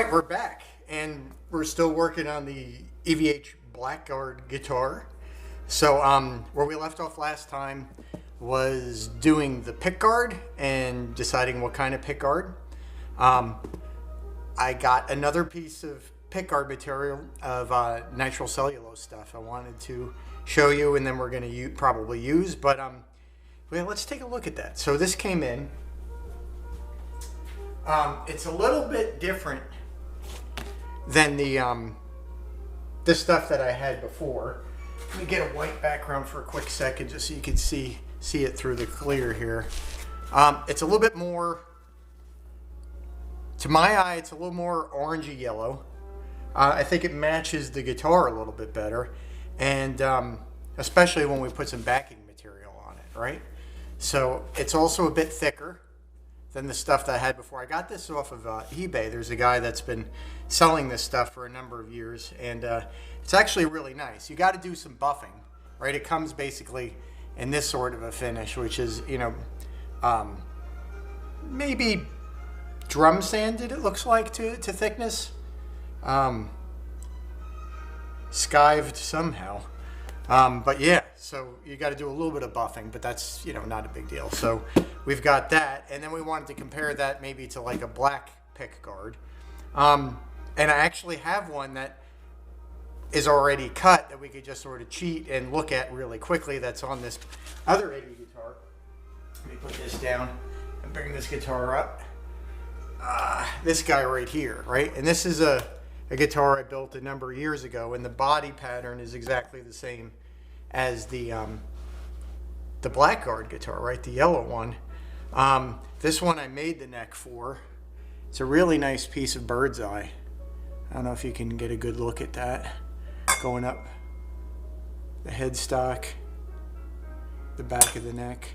right, we're back, and we're still working on the EVH Balckguard guitar. So where we left off last time was doing the pickguard and deciding what kind of pickguard. I got another piece of pickguard material of nitrile cellulose stuff I wanted to show you, and then we're going to probably use, but well, let's take a look at that. So this came in. It's a little bit different than the this stuff that I had before. Let me get a white background for a quick second just so you can see it through the clear here. It's a little bit more, to my eye, it's a little more orangey yellow. I think it matches the guitar a little bit better, and especially when we put some backing material on it, right? So it's also a bit thicker than the stuff that I had before. I got this off of eBay. There's a guy that's been selling this stuff for a number of years, and it's actually really nice. You got to do some buffing, right? It comes basically in this sort of a finish, which is, you know, maybe drum sanded, it looks like, to thickness. Skived somehow. But yeah, so you got to do a little bit of buffing, but that's, you know, not a big deal. So we've got that, and then we wanted to compare that maybe to like a black pickguard. And I actually have one that is already cut that we could just sort of cheat and look at really quickly. That's on this other 80 guitar. Let me put this down and bring this guitar up. This guy right here, right? And this is a guitar I built a number of years ago, and the body pattern is exactly the same as the Balckguard guitar, right? The yellow one. This one I made the neck for. It's a really nice piece of bird's eye. I don't know if you can get a good look at that. Going up the headstock, the back of the neck,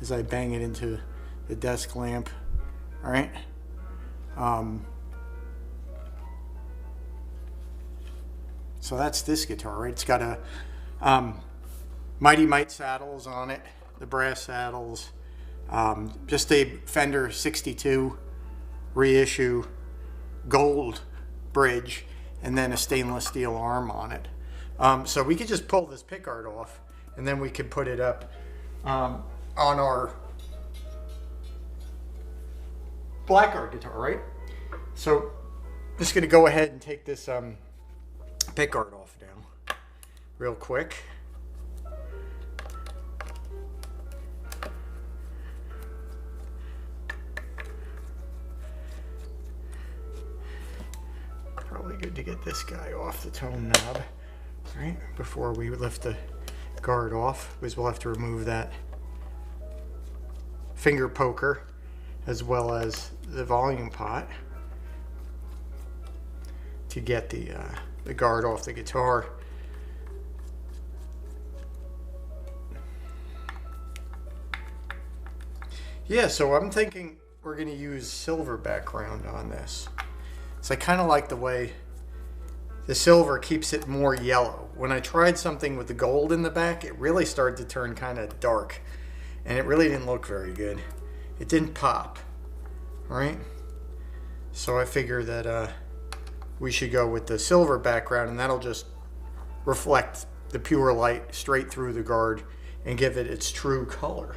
as I bang it into the desk lamp. All right. So that's this guitar, right? It's got a Mighty Mite saddles on it, the brass saddles, just a Fender 62 reissue gold bridge, and then a stainless steel arm on it. So we could just pull this pickguard off, and then we could put it up on our Balckguard guitar, right? So I'm just going to go ahead and take this pickguard off now real quick. Probably good to get this guy off the tone knob, right, before we lift the guard off, because we'll have to remove that finger poker as well as the volume pot to get the guard off the guitar. Yeah, so I'm thinking we're going to use silver background on this. So I kind of like the way the silver keeps it more yellow. When I tried something with the gold in the back, it really started to turn kind of dark, and it really didn't look very good. It didn't pop, right? So I figure that we should go with the silver background, and that'll just reflect the pure light straight through the guard and give it its true color.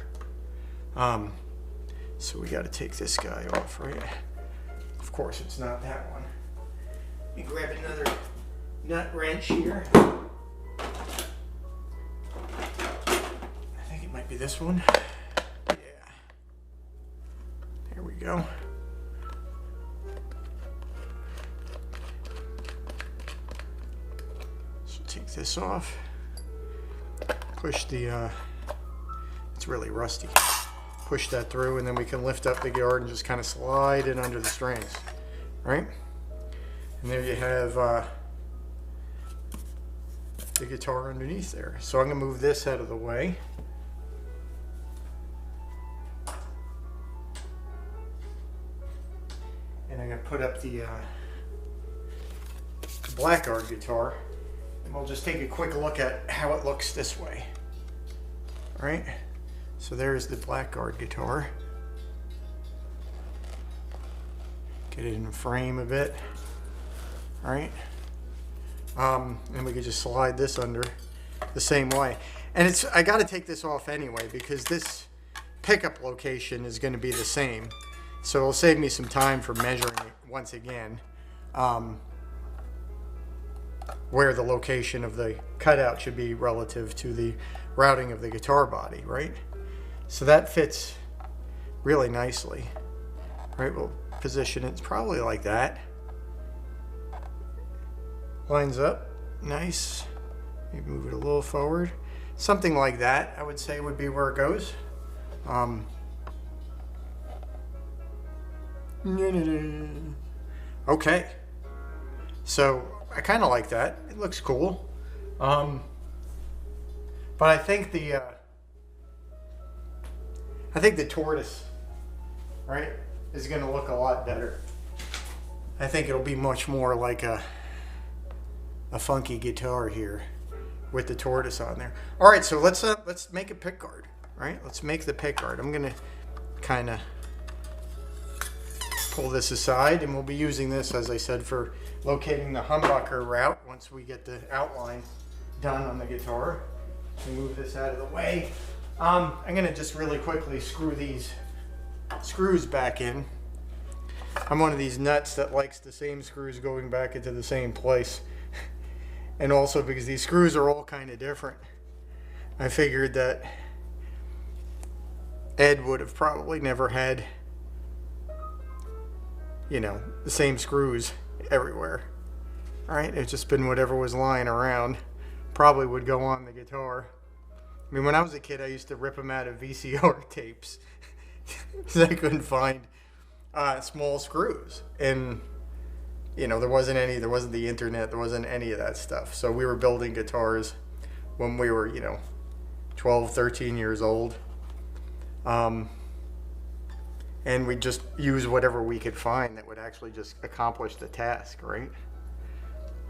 So we got to take this guy off, right? Of course, it's not that one. Let me grab another nut wrench here. I think it might be this one. Yeah. There we go. Take this off, push the, it's really rusty, push that through, and then we can lift up the guard and just kind of slide it under the strings, right? And there you have the guitar underneath there. So I'm going to move this out of the way. And I'm going to put up the Balckguard guitar. And we'll just take a quick look at how it looks this way. All right, so there's the Balckguard guitar. Get it in the frame a bit. All right. And we could just slide this under the same way. And I got to take this off anyway because this pickup location is going to be the same. So it'll save me some time for measuring it once again. Where the location of the cutout should be relative to the routing of the guitar body, right? So that fits really nicely. All right, we'll position it probably like that. Lines up, nice. Maybe move it a little forward. Something like that, I would say, would be where it goes. Okay. So I kind of like that. It looks cool. But I think the tortoise, right, is going to look a lot better. I think it'll be much more like a funky guitar here with the tortoise on there. All right, so let's make a pickguard. Right? Let's make the pickguard. I'm going to kind of pull this aside, and we'll be using this, as I said, for locating the humbucker route once we get the outline done on the guitar. Move this out of the way. I'm going to just really quickly screw these screws back in. I'm one of these nuts that likes the same screws going back into the same place. And also because these screws are all kind of different, I figured that Ed would have probably never had, you know, the same screws everywhere. All right, it's just been whatever was lying around. Probably would go on the guitar. I mean, when I was a kid, I used to rip them out of VCR tapes because I couldn't find small screws. And, you know, there wasn't the internet, there wasn't any of that stuff. So we were building guitars when we were, you know, 12, 13 years old. And we just use whatever we could find that would actually just accomplish the task, right?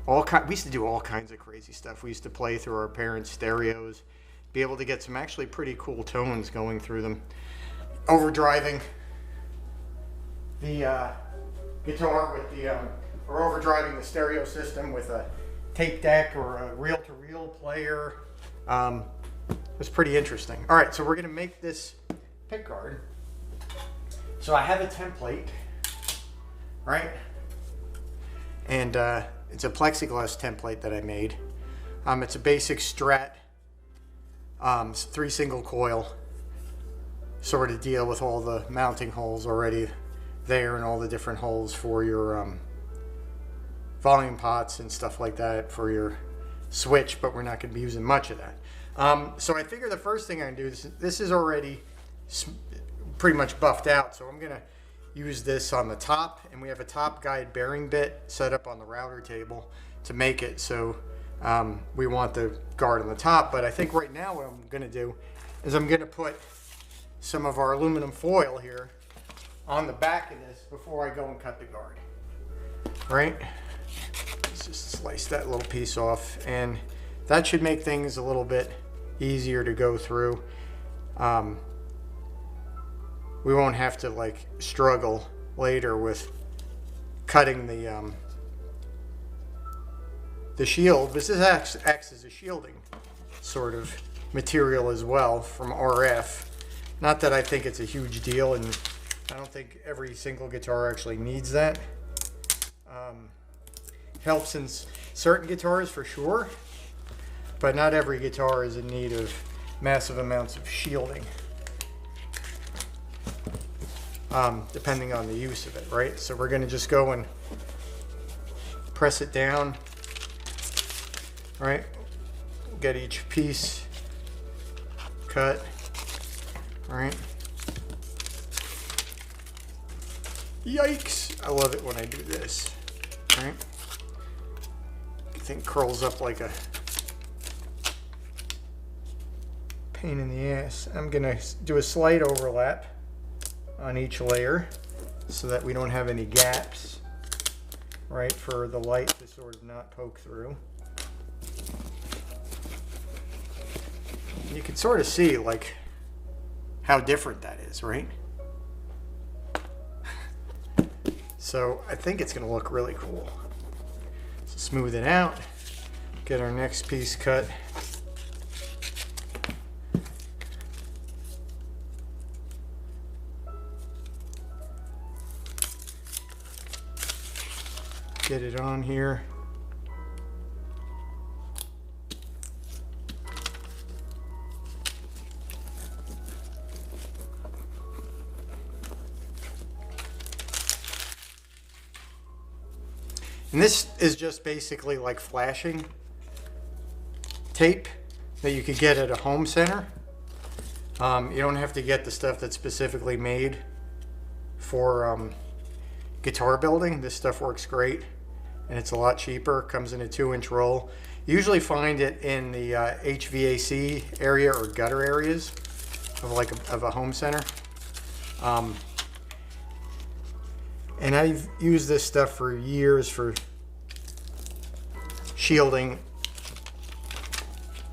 We used to do all kinds of crazy stuff. We used to play through our parents' stereos, be able to get some actually pretty cool tones going through them. Overdriving the guitar with the, or overdriving the stereo system with a tape deck or a reel-to-reel player. It was pretty interesting. All right, so we're going to make this pickguard. So I have a template, right? And it's a plexiglass template that I made. It's a basic Strat 3 single coil sort of deal with all the mounting holes already there and all the different holes for your volume pots and stuff like that for your switch, but we're not going to be using much of that. So I figure the first thing I can do, this is already pretty much buffed out, so I'm going to use this on the top, and we have a top guide bearing bit set up on the router table to make it so we want the guard on the top. But I think right now what I'm going to do is I'm going to put some of our aluminum foil here on the back of this before I go and cut the guard. Right? Let's just slice that little piece off, and that should make things a little bit easier to go through. We won't have to like struggle later with cutting the shield. This acts as a shielding sort of material as well from RF. Not that I think it's a huge deal, and I don't think every single guitar actually needs that. Helps in certain guitars for sure, but not every guitar is in need of massive amounts of shielding. Depending on the use of it, right? So we're going to just go and press it down, right? Get each piece cut, right? Yikes! I love it when I do this, right? The thing curls up like a pain in the ass. I'm going to do a slight overlap on each layer so that we don't have any gaps, right, for the light to sort of not poke through. And you can sort of see like how different that is, right? So I think it's going to look really cool. smooth it out, get our next piece cut. Get it on here. And this is just basically like flashing tape that you could get at a home center. You don't have to get the stuff that's specifically made for guitar building. This stuff works great and it's a lot cheaper. Comes in a 2-inch roll. You usually find it in the HVAC area or gutter areas of a home center. And I've used this stuff for years for shielding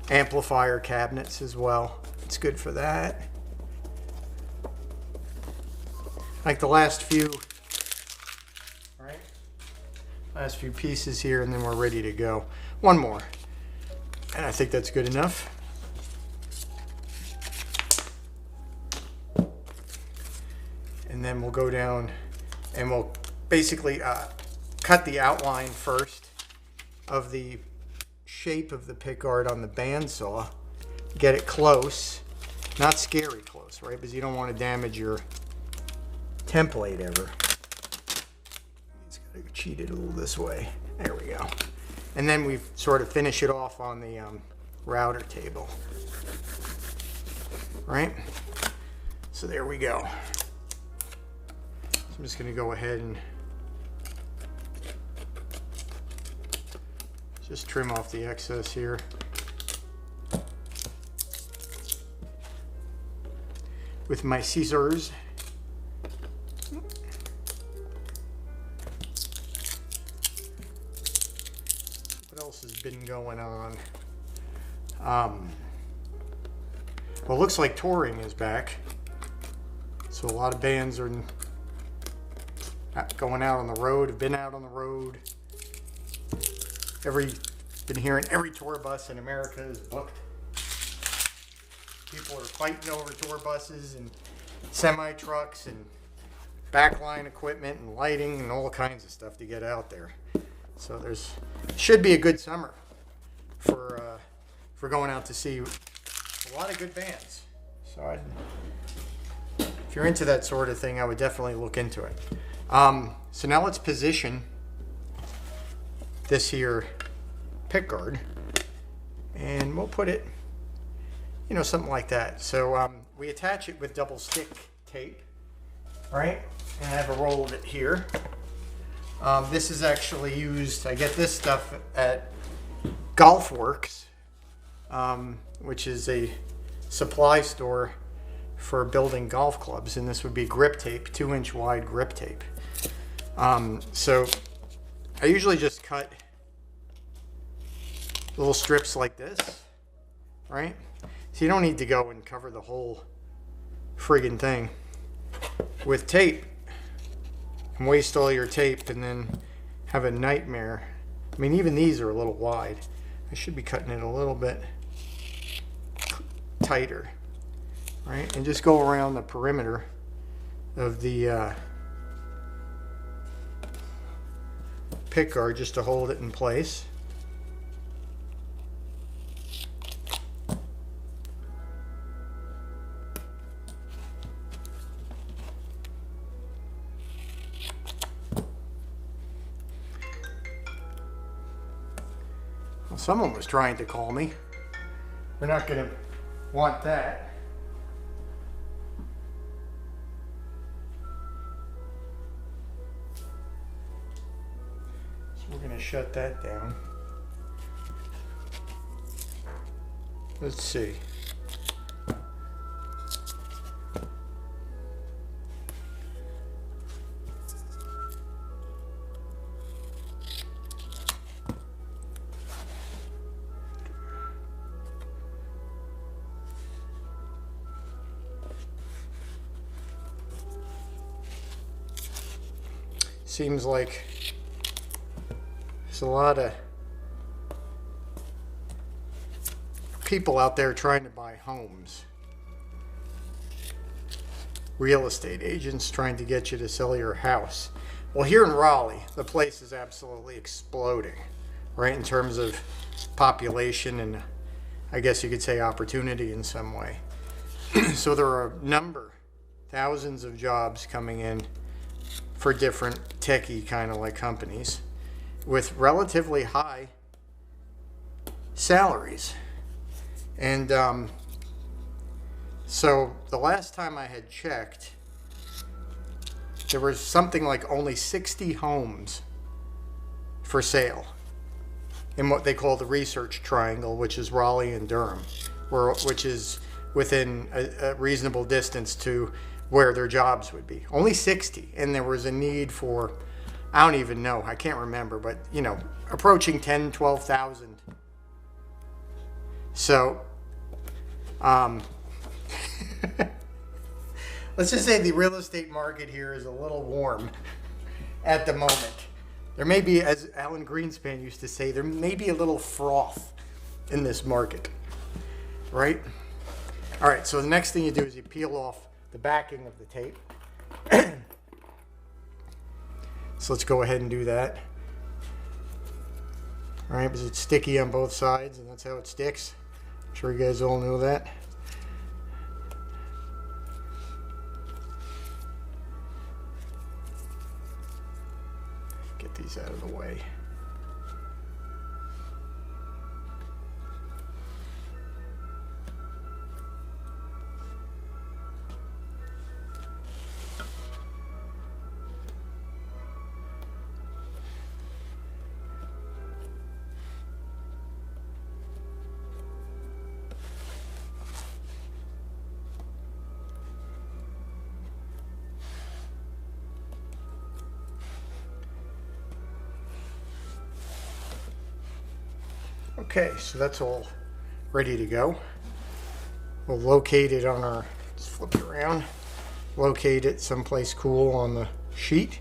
amplifier cabinets as well. It's good for that. Like the last few, right? Last few pieces here, and then we're ready to go. One more, and I think that's good enough. And then we'll go down and we'll basically cut the outline first of the shape of the pickguard on the bandsaw. Get it close, not scary close, right? Because you don't want to damage your template ever. Just gotta cheat it a little this way. There we go. And then we sort of finish it off on the router table, right? So there we go. I'm just going to go ahead and just trim off the excess here. With my scissors. What else has been going on? Well, it looks like touring is back. So a lot of bands are going out on the road, have been out on the road. Been hearing every tour bus in America is booked. People are fighting over tour buses and semi trucks and backline equipment and lighting and all kinds of stuff to get out there. So should be a good summer for going out to see a lot of good bands. So if you're into that sort of thing, I would definitely look into it. So now let's position this here pickguard, and we'll put it, something like that. So we attach it with double stick tape, right? And I have a roll of it here. This is actually used, I get this stuff at Golf Works, which is a supply store for building golf clubs, and this would be grip tape, 2-inch wide grip tape. So I usually just cut little strips like this, right? So you don't need to go and cover the whole friggin' thing with tape and waste all your tape and then have a nightmare. I mean, even these are a little wide. I should be cutting it a little bit tighter, right? And just go around the perimeter of the pickguard just to hold it in place. Well, someone was trying to call me. We're not going to want that. We're going to shut that down. Let's see. Seems like there's a lot of people out there trying to buy homes. Real estate agents trying to get you to sell your house. Well, here in Raleigh, the place is absolutely exploding, right, in terms of population and I guess you could say opportunity in some way. So there are a number, thousands of jobs coming in for different techie kind of like companies with relatively high salaries. And so the last time I had checked, there was something like only 60 homes for sale in what they call the Research Triangle, which is Raleigh and Durham, which is within a reasonable distance to where their jobs would be. Only 60, and there was a need for, I don't even know, I can't remember, but you know, approaching 10, 12,000. So, let's just say the real estate market here is a little warm at the moment. There may be, as Alan Greenspan used to say, there may be a little froth in this market, right? All right, so the next thing you do is you peel off the backing of the tape. So let's go ahead and do that. All right, because it's sticky on both sides, and that's how it sticks. I'm sure you guys all know that. Get these out of the way. Okay, so that's all ready to go. We'll locate it on our, let's flip it around, locate it someplace cool on the sheet.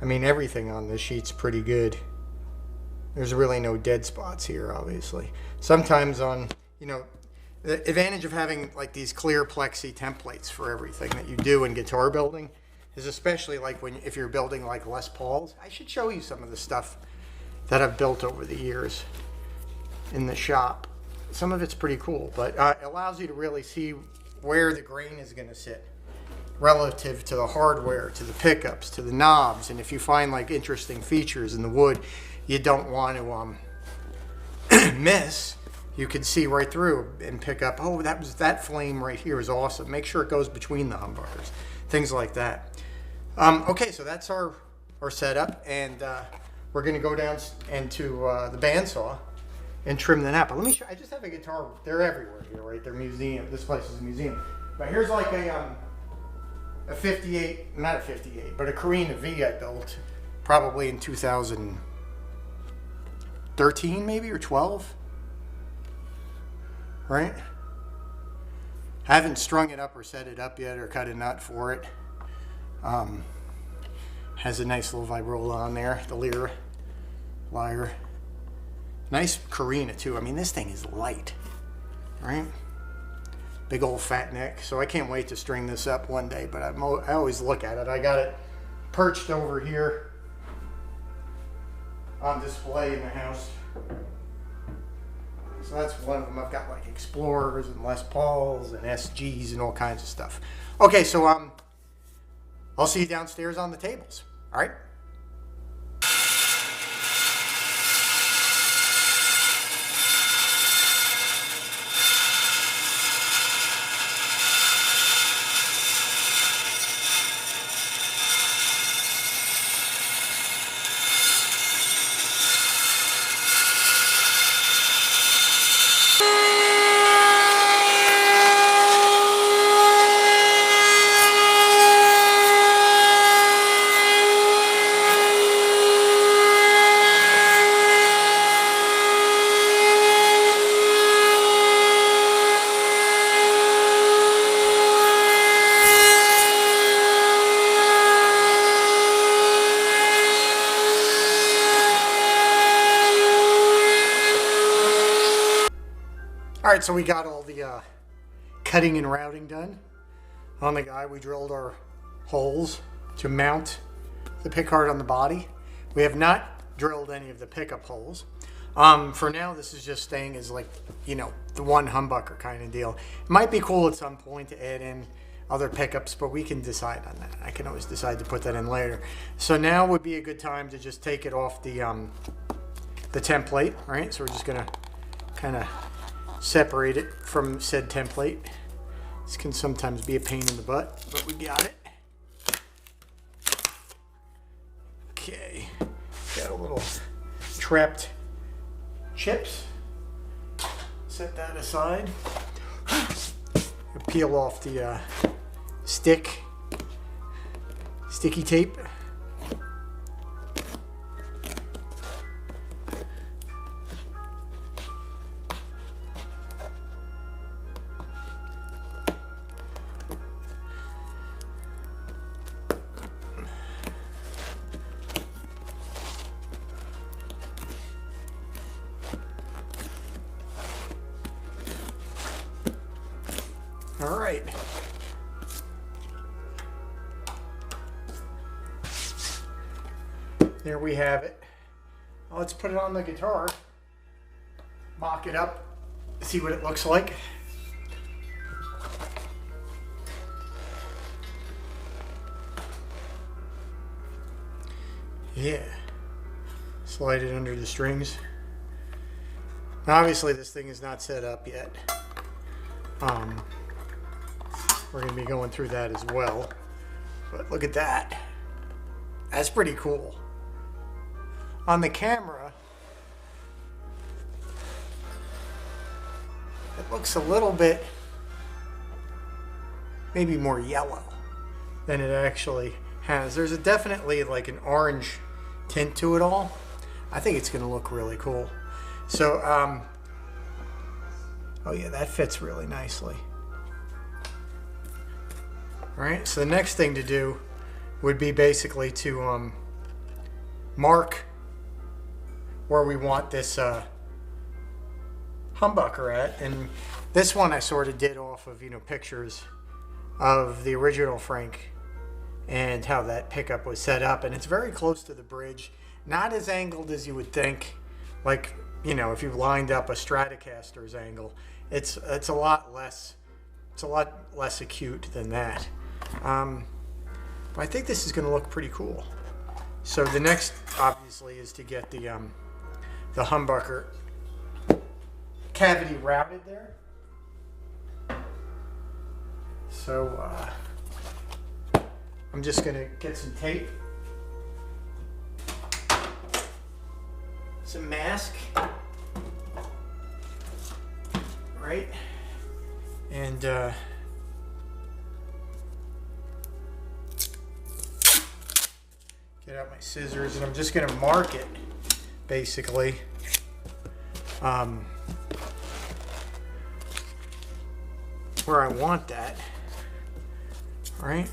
I mean, everything on this sheet's pretty good. There's really no dead spots here, obviously. Sometimes on, you know, the advantage of having like these clear plexi templates for everything that you do in guitar building is especially like when, if you're building like Les Pauls. I should show you some of the stuff that I've built over the years in the shop. Some of it's pretty cool, but it allows you to really see where the grain is going to sit relative to the hardware, to the pickups, to the knobs. And if you find like interesting features in the wood you don't want to miss, you can see right through and pick up, oh, that flame right here is awesome. Make sure it goes between the humbuckers, things like that. Okay, so that's our setup, and we're going to go down into the bandsaw and trim the nap. But let me show. I just have a guitar. They're everywhere here, right? They're museum. This place is a museum. But here's like a 58, not a 58, but a Carina V I built probably in 2013 maybe, or 12, right? I haven't strung it up or set it up yet or cut a nut for it. Has a nice little vibrola on there, the lyre. Nice Carina too. I mean, this thing is light, right? Big old fat neck. So I can't wait to string this up one day, but I always look at it. I got it perched over here on display in the house. So that's one of them. I've got like Explorers and Les Pauls and SGs and all kinds of stuff. Okay, so I'll see you downstairs on the tables. All right. right, so we got all the cutting and routing done on the guy. We drilled our holes to mount the pickguard on the body. We have not drilled any of the pickup holes. For now, this is just staying as like, you know, the one humbucker kind of deal. It might be cool at some point to add in other pickups, but we can decide on that. I can always decide to put that in later. So now would be a good time to just take it off the template, right? So we're just gonna kind of separate it from said template. This can sometimes be a pain in the butt, but we got it. Okay, got a little trapped chips. Set that aside. Peel off the sticky tape. All right. There we have it. Well, let's put it on the guitar, mock it up, see what it looks like. Yeah. Slide it under the strings. Obviously, this thing is not set up yet. We're going to be going through that as well. But look at that. That's pretty cool. On the camera, it looks a little bit, maybe more yellow than it actually has. There's definitely like an orange tint to it all. I think it's going to look really cool. So, oh yeah, that fits really nicely. All right, so the next thing to do would be basically to mark where we want this humbucker at. And this one I sort of did off of, you know, pictures of the original Frank and how that pickup was set up. And it's very close to the bridge, not as angled as you would think. Like, you know, if you've lined up a Stratocaster's angle, it's a lot less acute than that. But I think this is going to look pretty cool. So the next, obviously, is to get the humbucker cavity routed there. So I'm just going to get some tape, some mask, right, and get out my scissors, and I'm just going to mark it, basically. Where I want that, right?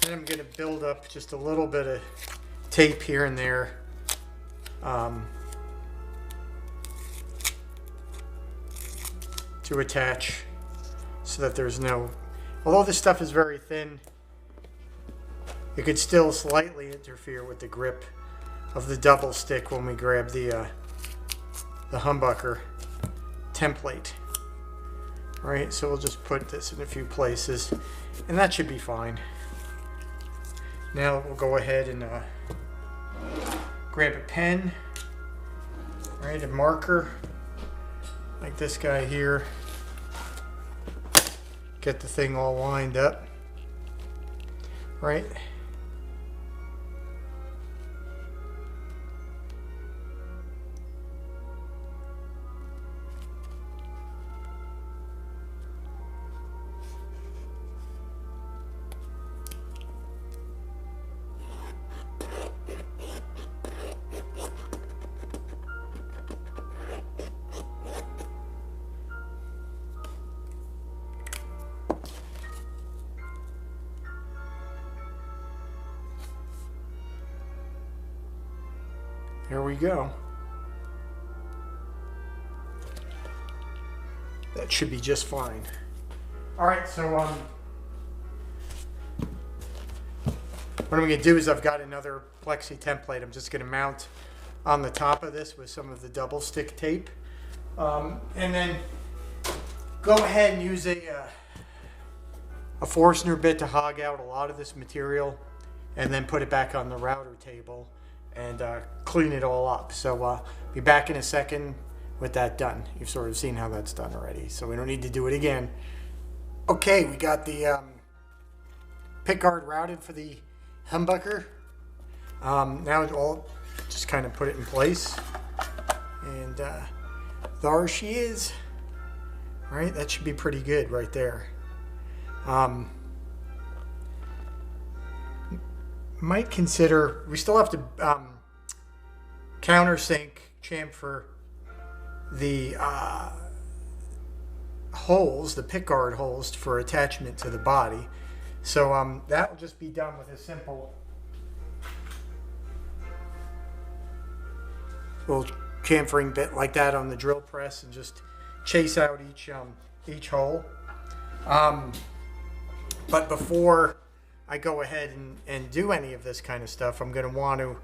And I'm going to build up just a little bit of tape here and there. To attach so that there's no, although this stuff is very thin, it could still slightly interfere with the grip of the double stick when we grab the humbucker template. Right, so we'll just put this in a few places and that should be fine. Now we'll go ahead and grab a pen, right, a marker like this guy here. Get the thing all lined up, right? here we go. That should be just fine. All right, so what I'm going to do is I've got another plexi template. I'm just going to mount on the top of this with some of the double stick tape, and then go ahead and use a Forstner bit to hog out a lot of this material, and then put it back on the router table and clean it all up. So be back in a second with that done. You've sort of seen how that's done already, so we don't need to do it again. Okay, we got the pickguard routed for the humbucker. Now I'll just kind of put it in place, and there she is. All right, that should be pretty good right there. Might consider, we still have to countersink chamfer the holes, the pickguard holes for attachment to the body. So that will just be done with a simple little chamfering bit like that on the drill press, and just chase out each hole. But before I go ahead and do any of this kind of stuff, I'm going to want to,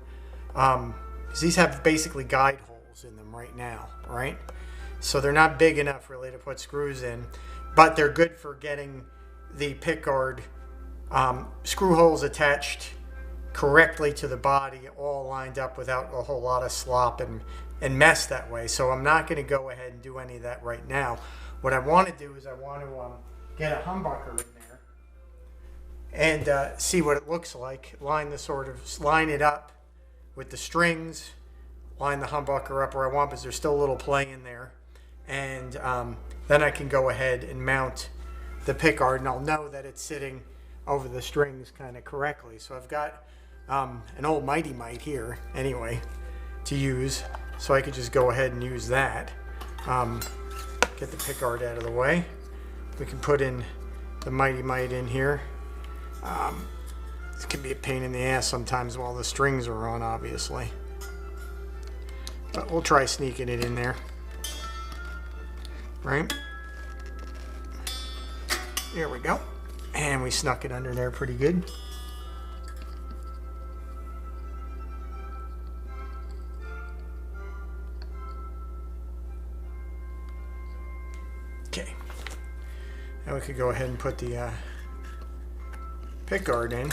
because these have basically guide holes in them right now, right? So they're not big enough really to put screws in, but they're good for getting the pickguard screw holes attached correctly to the body, all lined up without a whole lot of slop and mess that way. So I'm not going to go ahead and do any of that right now. What I want to do is I want to get a humbucker in there and see what it looks like. Line it up with the strings, line the humbucker up where I want, because there's still a little play in there. And then I can go ahead and mount the pickguard, and I'll know that it's sitting over the strings kind of correctly. So I've got an old Mighty Mite here anyway to use, so I could just go ahead and use that. Get the pickguard out of the way. We can put in the Mighty Mite in here. This can be a pain in the ass sometimes while the strings are on, obviously, but we'll try sneaking it in there. Right, there we go, and we snuck it under there pretty good. Okay, now we could go ahead and put the pickguard in.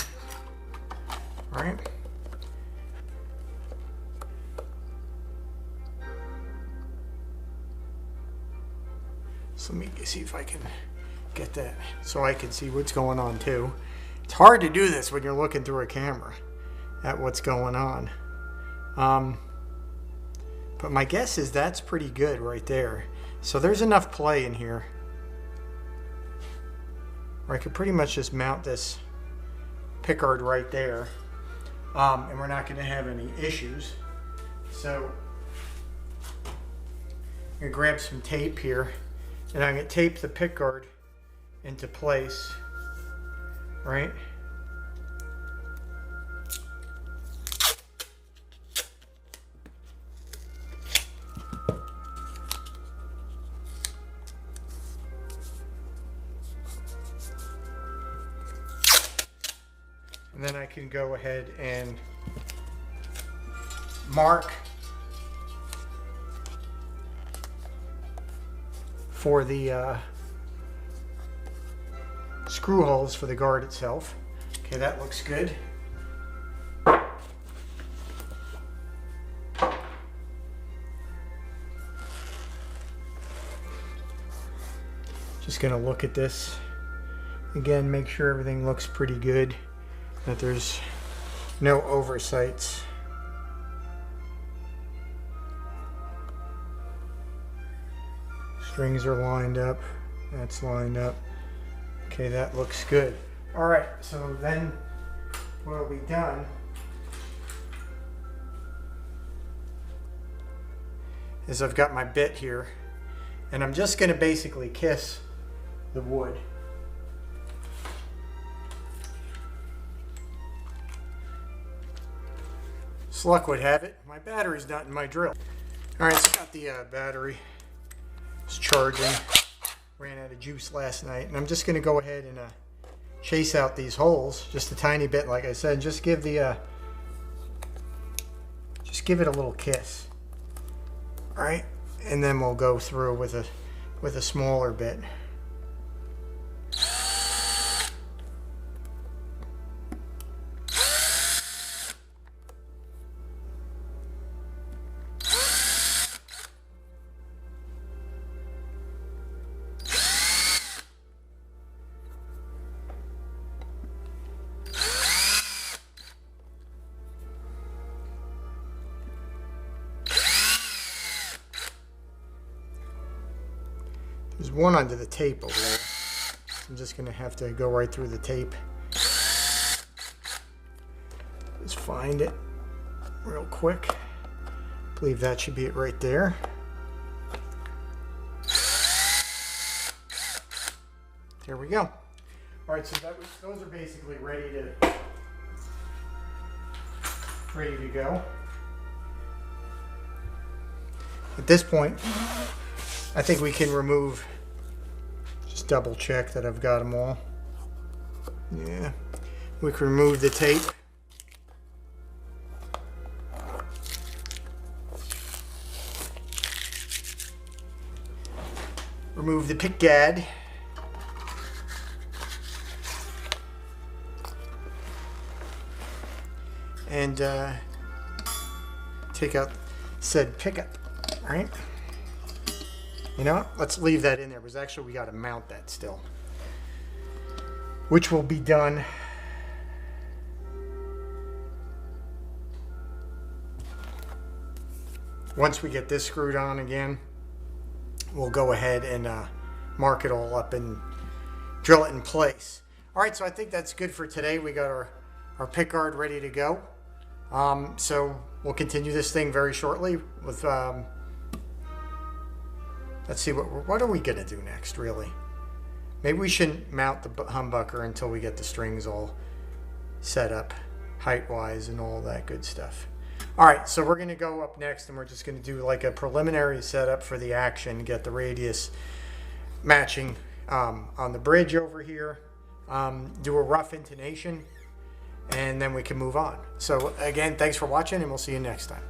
All right. So let me see if I can get that so I can see what's going on too. It's hard to do this when you're looking through a camera at what's going on. But my guess is that's pretty good right there. So there's enough play in here where I could pretty much just mount this pickguard right there, and we're not going to have any issues. So I'm going to grab some tape here, and I'm going to tape the pickguard into place, right? And then I can go ahead and mark for the screw holes for the guard itself. Okay, that looks good. Just gonna look at this again, make sure everything looks pretty good, that there's no oversights. Strings are lined up, that's lined up. Okay, that looks good. All right, so then what will be done is I've got my bit here, and I'm just going to basically kiss the wood. luck would have it, my battery's not in my drill. All right, so I got the battery. It's charging. Ran out of juice last night, and I'm just going to go ahead and chase out these holes just a tiny bit, like I said. Just give the just give it a little kiss. All right, and then we'll go through with a smaller bit. There's one under the tape over there. I'm just going to have to go right through the tape. Just find it real quick. I believe that should be it right there. There we go. All right, so those are basically ready to go. At this point, I think we can remove, just double check that I've got them all. Yeah, we can remove the tape. Remove the pickguard. And take out said pickup, all right? You know what? Let's leave that in there, because actually we got to mount that still, which will be done once we get this screwed on again. We'll go ahead and mark it all up and drill it in place. All right, so I think that's good for today. We got our pickguard ready to go. So we'll continue this thing very shortly with let's see, what are we gonna do next, really? Maybe we shouldn't mount the humbucker until we get the strings all set up height-wise and all that good stuff. All right, so we're gonna go up next, and we're just gonna do like a preliminary setup for the action, get the radius matching on the bridge over here, do a rough intonation, and then we can move on. So again, thanks for watching, and we'll see you next time.